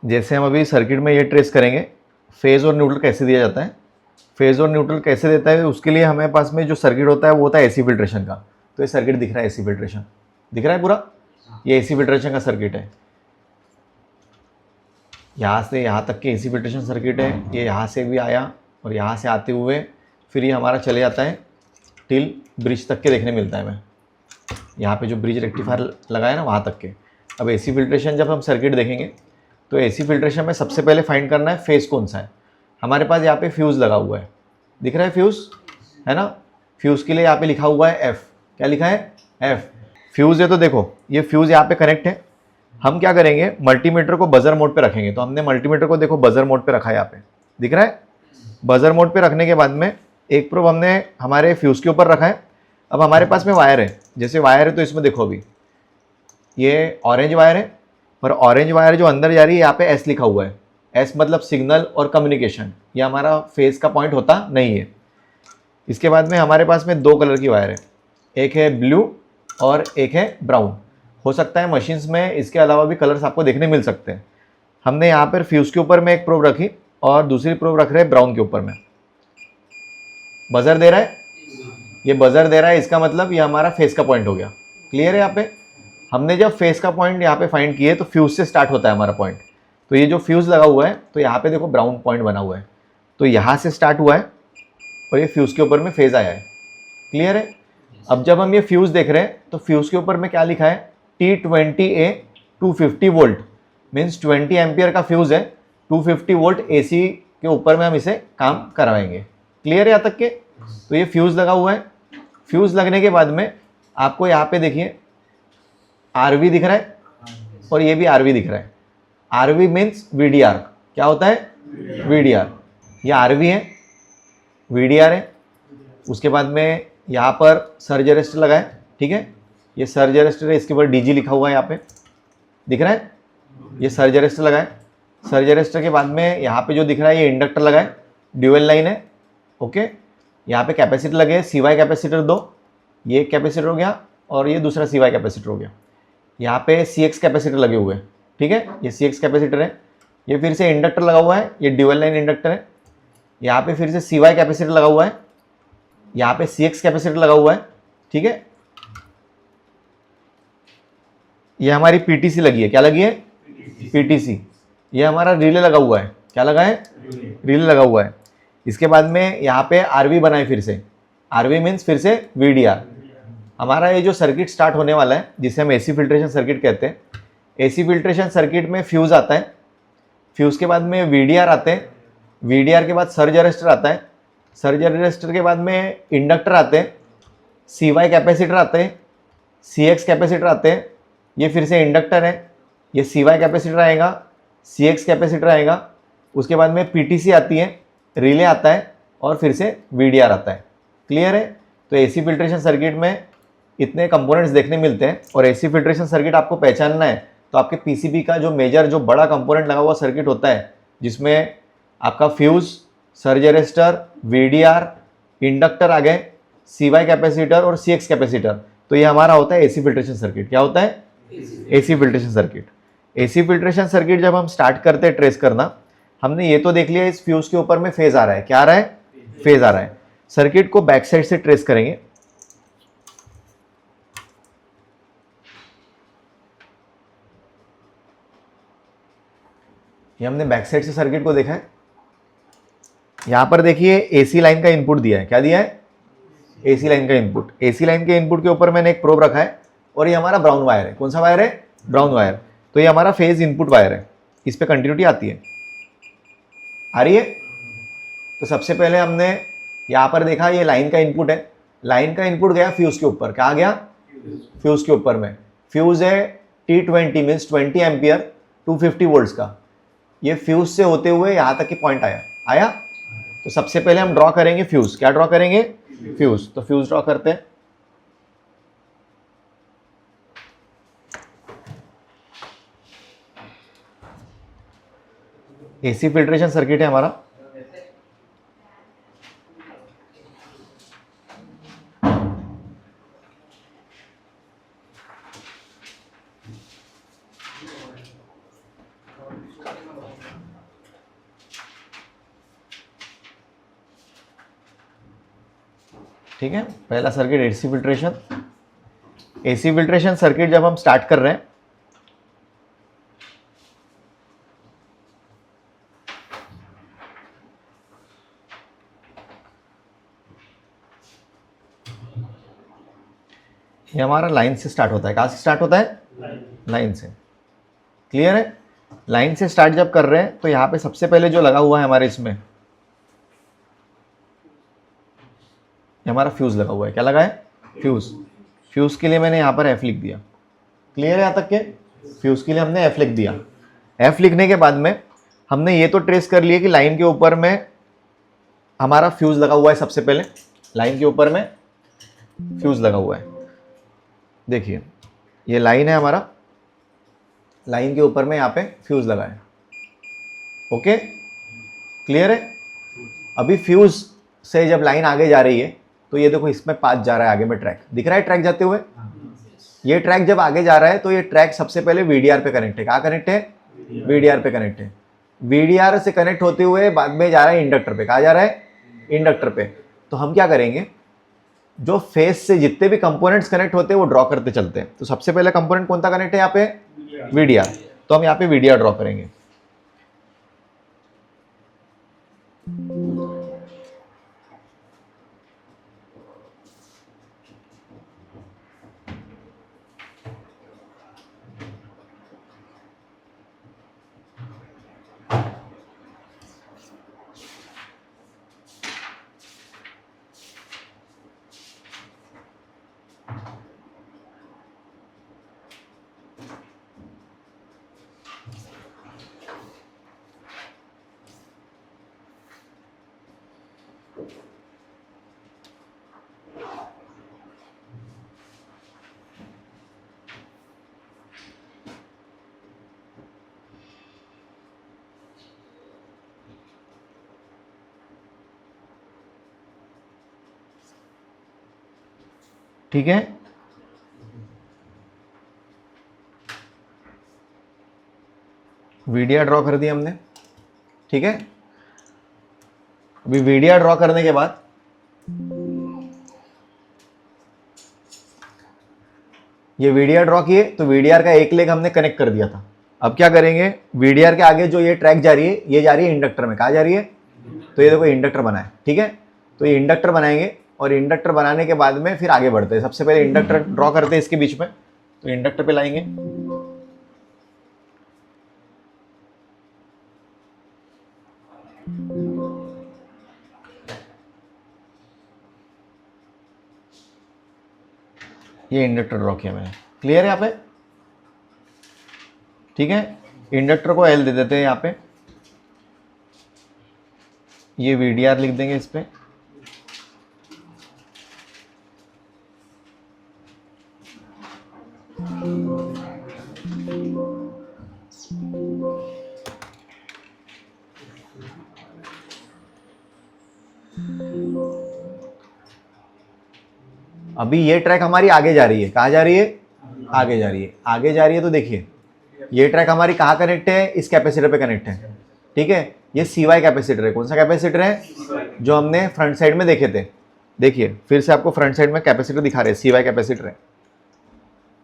जैसे हम अभी सर्किट में ये ट्रेस करेंगे फेज़ और न्यूट्रल कैसे दिया जाता है। फेज़ और न्यूट्रल कैसे देता है, उसके लिए हमारे पास में जो सर्किट होता है वो होता है एसी फिल्ट्रेशन का। तो ये सर्किट दिख रहा है, एसी फिल्ट्रेशन दिख रहा है पूरा, ये एसी फिल्ट्रेशन का सर्किट है। यहाँ से यहाँ तक के एसी फिल्ट्रेशन सर्किट है। ये यहाँ से भी आया और यहाँ से आते हुए फिर ये हमारा चले जाता है टिल ब्रिज तक के देखने मिलता है हमें। यहाँ पे जो ब्रिज रेक्टिफायर लगा है ना वहाँ तक के। अब एसी फिल्ट्रेशन जब हम सर्किट देखेंगे तो एसी फिल्ट्रेशन में सबसे पहले फाइंड करना है फेज़ कौन सा है। हमारे पास यहाँ पे फ्यूज़ लगा हुआ है, दिख रहा है फ्यूज़ है ना। फ्यूज़ के लिए यहाँ पे लिखा हुआ है एफ़, क्या लिखा है एफ़। फ्यूज़ है तो देखो ये फ्यूज़ यहाँ पे कनेक्ट है। हम क्या करेंगे, मल्टीमीटर को बजर मोड पे रखेंगे। तो हमने मल्टीमीटर को देखो बजर मोड पे रखा है, यहाँ पे दिख रहा है। बजर मोड पे रखने के बाद में एक प्रोब हमने हमारे फ्यूज़ के ऊपर रखा है। अब हमारे पास में वायर है, जैसे वायर है तो इसमें देखो अभी ये ऑरेंज वायर है, पर ऑरेंज वायर जो अंदर जा रही है यहाँ पे एस लिखा हुआ है। एस मतलब सिग्नल और कम्युनिकेशन, ये हमारा फेज का पॉइंट होता नहीं है। इसके बाद में हमारे पास में दो कलर की वायर है, एक है ब्लू और एक है ब्राउन। हो सकता है मशीन्स में इसके अलावा भी कलर्स आपको देखने मिल सकते हैं। हमने यहाँ पर फ्यूज़ के ऊपर में एक प्रोब रखी और दूसरी प्रोब रख रहे हैं ब्राउन के ऊपर में। बजर दे रहा है, ये बजर दे रहा है, इसका मतलब ये हमारा फेस का पॉइंट हो गया। क्लियर है। यहाँ पे हमने जब फेस का पॉइंट यहाँ पे फाइंड किए तो फ्यूज से स्टार्ट होता है हमारा पॉइंट। तो ये जो फ्यूज लगा हुआ है तो यहाँ पे देखो ब्राउन पॉइंट बना हुआ है, तो यहाँ से स्टार्ट हुआ है और ये फ्यूज के ऊपर में फेज आया है। क्लियर है। अब जब हम ये फ्यूज देख रहे हैं तो फ्यूज के ऊपर में क्या लिखा है, T20A 250 वोल्ट मीन्स 20 एम्पियर का फ्यूज है। 250 वोल्ट AC के ऊपर में हम इसे काम करवाएंगे। क्लियर है यहाँ तक के। तो ये फ्यूज लगा हुआ है। फ्यूज लगने के बाद में आपको यहाँ पे देखिए RV दिख रहा है और ये भी RV दिख रहा है। RV मीन्स VDR, क्या होता है VDR। ये RV है, VDR है। उसके बाद में यहाँ पर सर्ज अरेस्टर लगा है, ठीक है। ये सर्ज अरेस्टर है, इसके ऊपर DG लिखा हुआ है, यहाँ पे दिख रहा है। ये सर्ज अरेस्टर लगा है। सर्ज अरेस्टर के बाद में यहाँ पे जो दिख रहा है ये इंडक्टर लगा है, ड्यूअल लाइन है। ओके, यहाँ पे कैपेसिटर लगे हैं, CY कैपेसिटर दो, ये कैपेसिटर हो गया और ये दूसरा CY कैपेसिटर हो गया। यहाँ पे CX कैपेसिटर लगे हुए हैं, ठीक है। ये CX कैपेसिटर है। ये फिर से इंडक्टर लगा हुआ है, ये ड्यूअल लाइन इंडक्टर है। यहाँ पे फिर से CY कैपेसिटर लगा हुआ है, यहाँ पे CX कैपेसिटर लगा हुआ है, ठीक है। ये हमारी PTC लगी है, क्या लगी है PTC। ये हमारा रिले लगा हुआ है, क्या लगा है रिले लगा हुआ है। इसके बाद में यहाँ पे RV बना है, फिर से RV मीन्स फिर से VDR। हमारा ये जो सर्किट स्टार्ट होने वाला है जिसे हम एसी फिल्ट्रेशन सर्किट कहते हैं। एसी फिल्ट्रेशन सर्किट में फ्यूज़ आता है, फ्यूज़ के बाद में VDR आते हैं, VDR के बाद सर्ज अरेस्टर आता है, सर्ज अरेस्टर के बाद में इंडक्टर आते हैं, CY कैपेसिटर आते हैं, CX कैपेसिटर आते हैं। ये फिर से इंडक्टर है, ये CY कैपेसिटर आएगा, CX कैपेसिटर आएगा। उसके बाद में PTC आती है, रिले आता है और फिर से VDR आता है। क्लियर है। तो एसी फिल्ट्रेशन सर्किट में इतने कंपोनेंट्स देखने मिलते हैं। और एसी फिल्ट्रेशन सर्किट आपको पहचानना है तो आपके PCB का जो मेजर जो बड़ा कंपोनेंट लगा हुआ सर्किट होता है जिसमें आपका fuse, surge arrester, VDR, inductor आ गए, CY कैपेसिटर और CX कैपेसिटर। तो ये हमारा होता है एसी फिल्ट्रेशन सर्किट। क्या होता है AC filtration circuit. AC filtration circuit जब हम स्टार्ट करते हैं ट्रेस करना, हमने ये तो देख लिया इस फ्यूज के ऊपर में फेज आ रहा है, क्या आ रहा है फेज आ रहा है। सर्किट को बैक साइड से ट्रेस करेंगे। ये हमने बैक साइड से सर्किट को देखा है। यहां पर देखिए AC लाइन का इनपुट दिया है, क्या दिया है AC लाइन का इनपुट। AC लाइन के इनपुट के ऊपर मैंने एक प्रोब रखा है और ये हमारा ब्राउन वायर है। कौन सा वायर है ब्राउन वायर। तो ये हमारा फेज इनपुट वायर है, इस पे कंटिन्यूटी आती है, आ रही है। तो सबसे पहले हमने यहाँ पर देखा ये लाइन का इनपुट है, लाइन का इनपुट गया फ्यूज के ऊपर, क्या गया फ्यूज के ऊपर में। फ्यूज है T20 मीन्स 20 एम्पियर 250 वोल्ट्स का। ये फ्यूज से होते हुए यहाँ तक की पॉइंट आया। तो सबसे पहले हम ड्रॉ करेंगे फ्यूज, क्या ड्रॉ करेंगे फ्यूज। तो फ्यूज ड्रॉ करते हैं। एसी फिल्ट्रेशन सर्किट है हमारा। ठीक है, पहला circuit AC filtration. AC filtration circuit जब हम स्टार्ट कर रहे हैं, ये हमारा लाइन से स्टार्ट होता है। कहाँ से स्टार्ट होता है? लाइन से। क्लियर है? लाइन से स्टार्ट जब कर रहे हैं तो यहाँ पे सबसे पहले जो लगा हुआ है हमारे इसमें, ये हमारा फ्यूज लगा हुआ है। क्या लगा है? फ्यूज। फ्यूज के लिए मैंने यहाँ पर एफ लिख दिया। क्लियर है यहाँ तक के? फ्यूज के लिए हमने एफ लिख दिया। एफ लिखने के बाद में हमने ये तो ट्रेस कर लिया कि लाइन के ऊपर में हमारा फ्यूज लगा हुआ है। सबसे पहले लाइन के ऊपर में फ्यूज लगा हुआ है। देखिए ये लाइन है हमारा, लाइन के ऊपर में यहाँ पे फ्यूज लगा है। ओके, क्लियर है? अभी फ्यूज से जब लाइन आगे जा रही है तो ये देखो इसमें पाथ जा रहा है आगे में, ट्रैक दिख रहा है, ट्रैक जाते हुए। ये ट्रैक जब आगे जा रहा है तो ये ट्रैक सबसे पहले वीडीआर पे कनेक्ट है। कहाँ कनेक्ट है? वीडीआर पे कनेक्ट है। वीडीआर से कनेक्ट होते हुए बाद में जा रहा है इंडक्टर पे। कहाँ जा रहा है? इंडक्टर पे। तो हम क्या करेंगे, जो फेस से जितने भी कंपोनेंट्स कनेक्ट होते हैं वो ड्रॉ करते चलते हैं। तो सबसे पहले कंपोनेंट कौन सा कनेक्ट है यहाँ पे? वीडीआर। तो हम यहाँ पे वीडीआर ड्रॉ करेंगे। ठीक है, वीडियो ड्रॉ कर दिया हमने। ठीक है, अभी वीडियो ड्रॉ करने के बाद ये वीडीआर ड्रॉ किए तो वीडीआर का एक लेग हमने कनेक्ट कर दिया था। अब क्या करेंगे, वीडीआर के आगे जो ये ट्रैक जा रही है ये जा रही है इंडक्टर में। कहाँ जा रही है? तो ये देखो इंडक्टर बना है। ठीक है, तो ये इंडक्टर बनाएंगे और इंडक्टर बनाने के बाद में फिर आगे बढ़ते हैं। सबसे पहले इंडक्टर ड्रॉ करते हैं इसके बीच में, तो इंडक्टर पे लाएंगे। ये इंडक्टर ड्रॉ किया मैंने। क्लियर है यहाँ पे? ठीक है, इंडक्टर को एल दे देते हैं यहाँ पे। ये वीडीआर लिख देंगे इस पे। अभी ये ट्रैक हमारी आगे जा रही है। कहाँ जा रही है? आगे जा रही है। आगे जा रही है तो देखिए ये ट्रैक हमारी कहाँ कनेक्ट है? इस कैपेसिटर पे कनेक्ट है। ठीक है, ये सीवाई कैपेसिटर है। कौन सा कैपेसिटर है? जो हमने फ्रंट साइड में देखे थे। देखिए फिर से आपको फ्रंट साइड में कैपेसिटर दिखा रहे हैं, सीवाई कैपेसिटर है।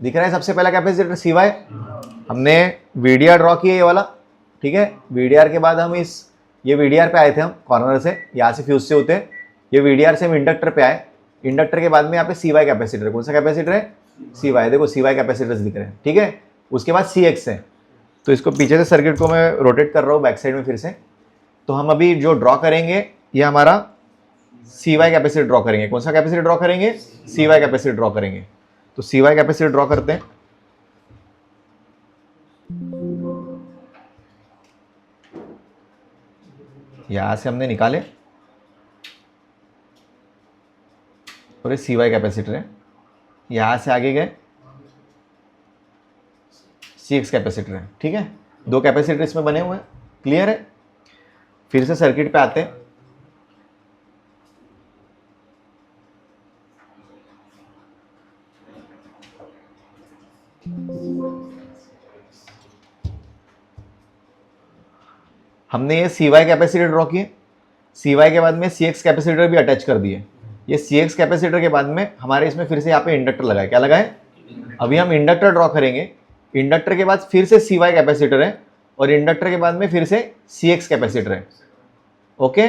दिख रहा है सबसे पहला कैपेसिटर सीवाई। हमने वीडीआर ड्रॉ किया ये वाला। ठीक है, वीडीआर के बाद हम ये वीडीआर पे आए थे, हम कॉर्नर से यहाँ से फ्यूज से होते हैं। ये वीडीआर से हम इंडक्टर पे आए। इंडक्टर के बाद में यहाँ पे सीवाई कैपेसिटर। कौन सा कैपेसिटर है? सीवाई। देखो सीवाई कैपेसिटर्स दिख रहे हैं। ठीक है, उसके बाद सी एक्स है। तो इसको पीछे से सर्किट को मैं रोटेट कर रहा हूँ बैक साइड में फिर से। तो हम अभी जो ड्रॉ करेंगे ये हमारा सीवाई कैपेसिटर ड्रॉ करेंगे। कौन सा कैपेसिटर ड्रॉ करेंगे? सीवाई कैपेसिटर ड्रॉ करेंगे। तो सीवाई कैपेसिटर ड्रॉ करते हैं। यहां से हमने निकाले और ये सीवाई कैपेसिटर है। यहां से आगे गए, सी एक्स कैपेसिटर है। ठीक है, दो कैपेसिटर इसमें बने हुए हैं। क्लियर है? फिर से सर्किट पे आते हैं। हमने ये सीवाई कैपेसिटर ड्रॉ किए। सीवाई के बाद में सी एक्स कैपेसिटर भी अटैच कर दिए। ये सी एक्स कैपेसिटर के बाद में हमारे इसमें फिर से यहाँ पे इंडक्टर लगा है। क्या लगा है? अभी हम इंडक्टर ड्रॉ करेंगे। इंडक्टर के बाद फिर से सी वाई कैपेसिटर है और इंडक्टर के बाद में फिर से सी एक्स कैपेसिटर है। ओके,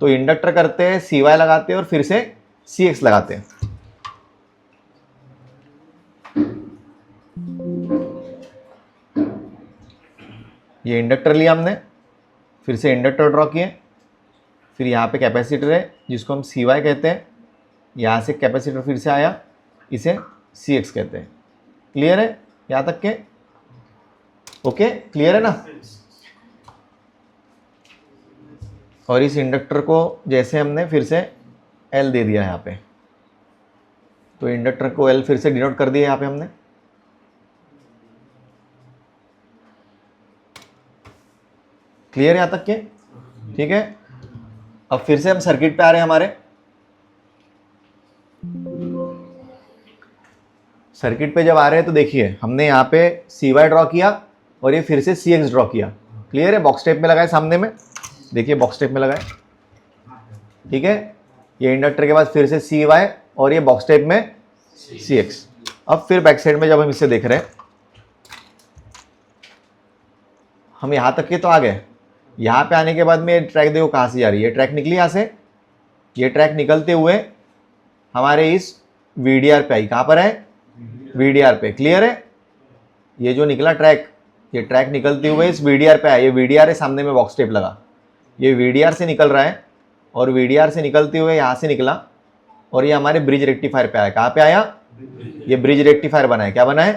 तो इंडक्टर करते हैं, सी वाई लगाते हैं और फिर से सी एक्स लगाते हैं। ये इंडक्टर लिया हमने, फिर से इंडक्टर ड्रॉ किए, फिर यहाँ पे कैपेसिटर है जिसको हम सी वाई कहते हैं। यहाँ से कैपेसिटर फिर से आया, इसे सी एक्स कहते हैं। क्लियर है यहाँ तक के? ओके, क्लियर है ना? और इस इंडक्टर को जैसे हमने फिर से एल दे दिया यहाँ पे, तो इंडक्टर को एल फिर से डिनोट कर दिया यहाँ पे हमने। क्लियर है यहाँ तक के? ठीक है, अब फिर से हम सर्किट पे आ रहे हैं हमारे। सर्किट पे जब आ रहे हैं तो देखिए हमने यहाँ पे सी वाई ड्रॉ किया और ये फिर से सी एक्स ड्रॉ किया। क्लियर है? बॉक्स टाइप में लगाए सामने में, देखिए बॉक्स टाइप में लगाए। ठीक है, ये इंडक्टर के बाद फिर से सी वाई और ये बॉक्स टाइप में सी एक्स। अब फिर बैक साइड में जब हम इसे देख रहे हैं, हम यहाँ तक के तो आ गए। यहाँ पे आने के बाद में ये ट्रैक देखो कहाँ से जा रही है। ट्रैक निकली यहाँ से, ये ट्रैक निकलते हुए हमारे इस वीडीआर पे आई। कहाँ पर है? वीडीआर पे। क्लियर है? ये जो निकला ट्रैक, ये ट्रैक निकलते हुए इस वीडीआर पे आया। ये वीडीआर है, सामने में बॉक्स टेप लगा। ये वीडीआर से निकल रहा है और वीडीआर से निकलते हुए यहाँ से निकला और ये हमारे ब्रिज रेक्टिफायर पे आया। कहाँ पे आया? ये ब्रिज रेक्टिफायर बना है। क्या बना है?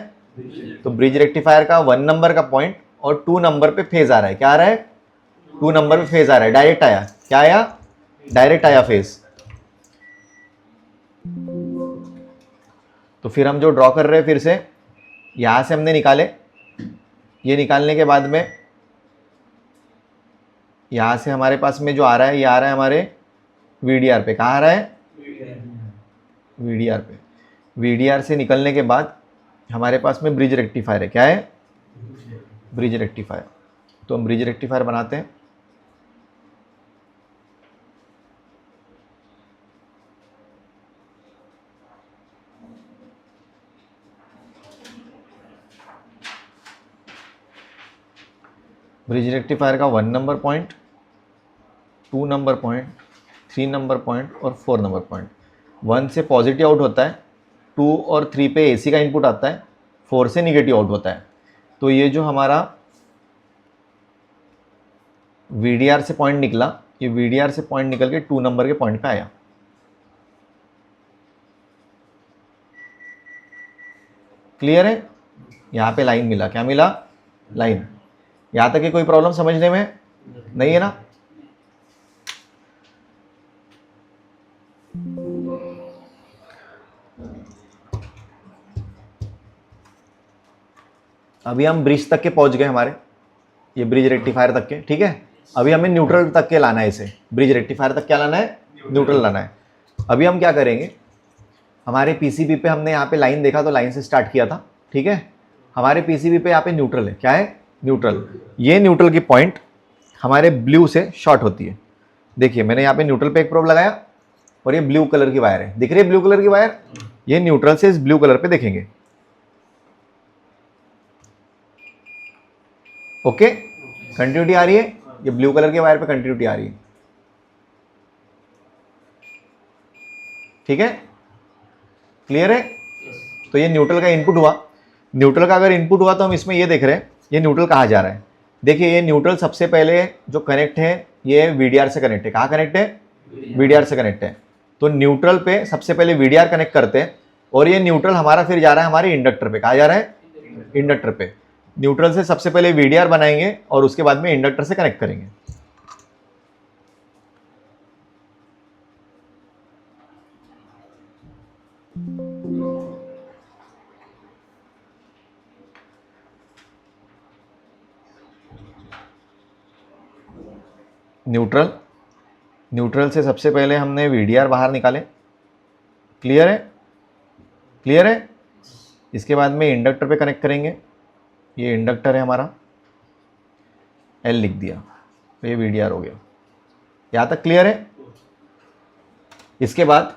तो ब्रिज रेक्टिफायर का 1 नंबर का पॉइंट और 2 नंबर पे फेज आ रहा है। क्या आ रहा है? 2 नंबर पे फेज आ रहा है। डायरेक्ट आया। क्या आया? डायरेक्ट आया फेज। तो फिर हम जो ड्रॉ कर रहे हैं, फिर से यहां से हमने निकाले। ये निकालने के बाद में यहां से हमारे पास में जो आ रहा है, ये आ रहा है हमारे वीडीआर पे। कहाँ आ रहा है? वीडीआर पे। वीडीआर से निकलने के बाद हमारे पास में ब्रिज रेक्टिफायर है। क्या है? Bridge rectifier. तो हम ब्रिज रेक्टिफायर बनाते हैं। ब्रिज रेक्टिफायर का 1 number point, 2 number point, 3 number point और 4 नंबर पॉइंट। 1 से पॉजिटिव आउट होता है, 2 और 3 पे एसी का इनपुट आता है, 4 से निगेटिव आउट होता है। तो ये जो हमारा वीडीआर से पॉइंट निकला, ये वीडीआर से पॉइंट निकल के 2 नंबर के पॉइंट पे आया। क्लियर है? यहाँ पे लाइन मिला। क्या मिला? लाइन। यहाँ तक की कोई प्रॉब्लम समझने में नहीं है ना? अभी हम ब्रिज तक के पहुंच गए हमारे, ये ब्रिज रेक्टिफायर तक के। ठीक है, अभी हमें न्यूट्रल तक के लाना है इसे। ब्रिज रेक्टिफायर तक क्या लाना है? न्यूट्रल लाना है। अभी हम क्या करेंगे, हमारे पीसीबी पे हमने यहाँ पे लाइन देखा तो लाइन से स्टार्ट किया था। ठीक है, हमारे पीसीबी पे यहाँ पे न्यूट्रल है। क्या है? न्यूट्रल। ये न्यूट्रल की पॉइंट हमारे ब्लू से शॉर्ट होती है। देखिए मैंने यहाँ पे न्यूट्रल पे एक प्रोब लगाया और ये ब्लू कलर की वायर है। दिख रही है ब्लू कलर की वायर? ये न्यूट्रल से इस ब्लू कलर पे देखेंगे। ओके, कंटिन्यूटी आ रही है। ये ब्लू कलर के वायर पे कंटिन्यूटी आ रही है। ठीक है, क्लियर है? तो ये न्यूट्रल का इनपुट हुआ। न्यूट्रल का अगर इनपुट हुआ तो हम इसमें ये देख रहे हैं ये न्यूट्रल कहाँ जा रहा है। देखिए ये न्यूट्रल सबसे पहले जो कनेक्ट है ये वीडीआर से कनेक्ट है। कहाँ कनेक्ट है? वीडीआर से कनेक्ट है। तो न्यूट्रल पे सबसे पहले वीडीआर कनेक्ट करते हैं और ये न्यूट्रल हमारा फिर जा रहा है हमारे इंडक्टर पे। कहाँ जा रहा है? इंडक्टर पे। न्यूट्रल से सबसे पहले वीडीआर बनाएंगे और उसके बाद में इंडक्टर से कनेक्ट करेंगे। न्यूट्रल से सबसे पहले हमने वीडीआर बाहर निकाले। क्लियर है? क्लियर है? इसके बाद में इंडक्टर पे कनेक्ट करेंगे। ये इंडक्टर है हमारा, एल लिख दिया तो ये वीडीआर हो गया। यहाँ तक क्लियर है? इसके बाद